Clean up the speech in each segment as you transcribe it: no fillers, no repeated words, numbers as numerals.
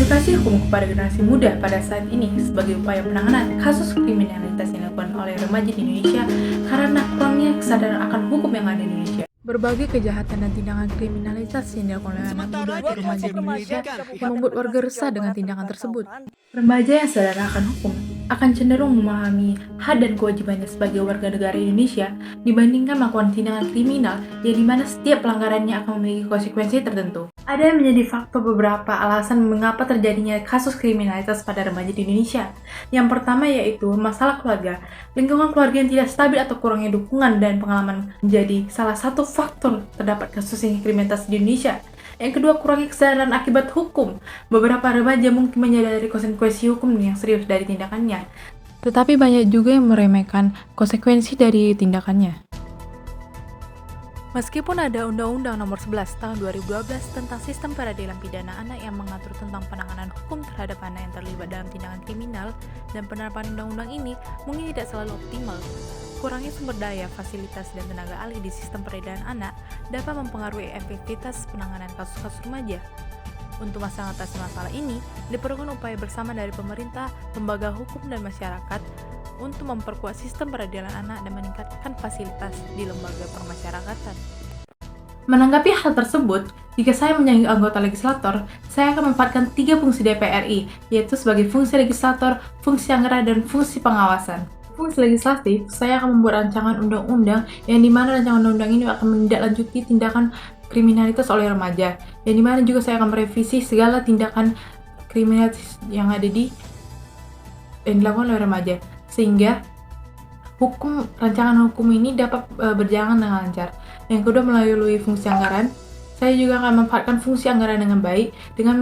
Edukasi hukum kepada generasi muda pada saat ini sebagai upaya penanganan kasus kriminalitas yang dilakukan oleh remaja di Indonesia karena kurangnya kesadaran akan hukum yang ada di Indonesia. Berbagai kejahatan dan tindakan kriminalitas yang dilakukan oleh anak muda atau remaja di Indonesia yang membuat warga resah dengan tindakan tersebut. Remaja yang sadar akan hukum akan cenderung memahami hak dan kewajibannya sebagai warga negara Indonesia dibandingkan melakukan tindakan kriminal yang dimana setiap pelanggarannya akan memiliki konsekuensi tertentu. Ada yang menjadi faktor beberapa alasan mengapa terjadinya kasus kriminalitas pada remaja di Indonesia. Yang pertama yaitu masalah keluarga. Lingkungan keluarga yang tidak stabil atau kurangnya dukungan dan pengalaman menjadi salah satu faktor terdapat kasus kriminalitas di Indonesia. Yang kedua, kurangnya kesadaran akibat hukum. Beberapa remaja mungkin menyadari konsekuensi hukum yang serius dari tindakannya, tetapi banyak juga yang meremehkan konsekuensi dari tindakannya. Meskipun ada Undang-Undang Nomor 11 Tahun 2012 tentang Sistem Peradilan Pidana Anak yang mengatur tentang penanganan hukum terhadap anak yang terlibat dalam tindakan kriminal, dan penerapan undang-undang ini mungkin tidak selalu optimal. Kurangnya sumber daya, fasilitas, dan tenaga ahli di sistem peradilan anak dapat mempengaruhi efektivitas penanganan kasus-kasus remaja. Untuk mengatasi masalah ini, diperlukan upaya bersama dari pemerintah, lembaga hukum, dan masyarakat untuk memperkuat sistem peradilan anak dan meningkatkan fasilitas di lembaga permasyarakatan. Menanggapi hal tersebut, jika saya menjadi anggota legislator, saya akan memanfaatkan 3 fungsi DPR RI, yaitu sebagai fungsi legislator, fungsi anggaran, dan fungsi pengawasan. Fungsi legislatif, saya akan membuat rancangan undang-undang yang dimana rancangan undang-undang ini akan menindaklanjuti tindakan kriminalitas oleh remaja, yang dimana juga saya akan merevisi segala tindakan kriminalitas yang ada yang dilakukan oleh remaja, sehingga rancangan hukum ini dapat berjalan dengan lancar. Yang kedua, melalui fungsi anggaran, saya juga akan memanfaatkan fungsi anggaran dengan baik dengan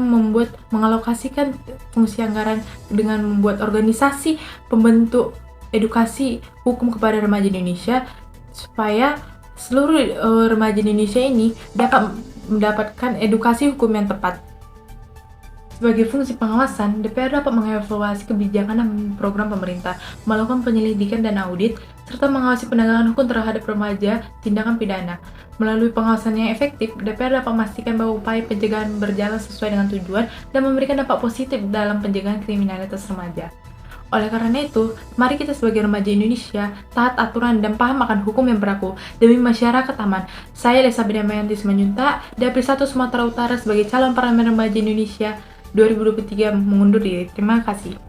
mengalokasikan fungsi anggaran dengan membuat organisasi pembentuk edukasi hukum kepada remaja Indonesia supaya seluruh remaja Indonesia ini dapat mendapatkan edukasi hukum yang tepat. Sebagai fungsi pengawasan, DPR dapat mengevaluasi kebijakan dan program pemerintah, melakukan penyelidikan dan audit, serta mengawasi penegakan hukum terhadap remaja tindakan pidana. Melalui pengawasan yang efektif, DPR dapat memastikan bahwa upaya pencegahan berjalan sesuai dengan tujuan dan memberikan dampak positif dalam pencegahan kriminalitas remaja. Oleh karena itu, mari kita sebagai remaja Indonesia taat aturan dan paham akan hukum yang berlaku demi masyarakat aman. Saya Lesa Bidamayanti Simanjuntak, Dapil 1 Sumatera Utara sebagai calon parlemen remaja Indonesia 2023 mengundur diri. Terima kasih.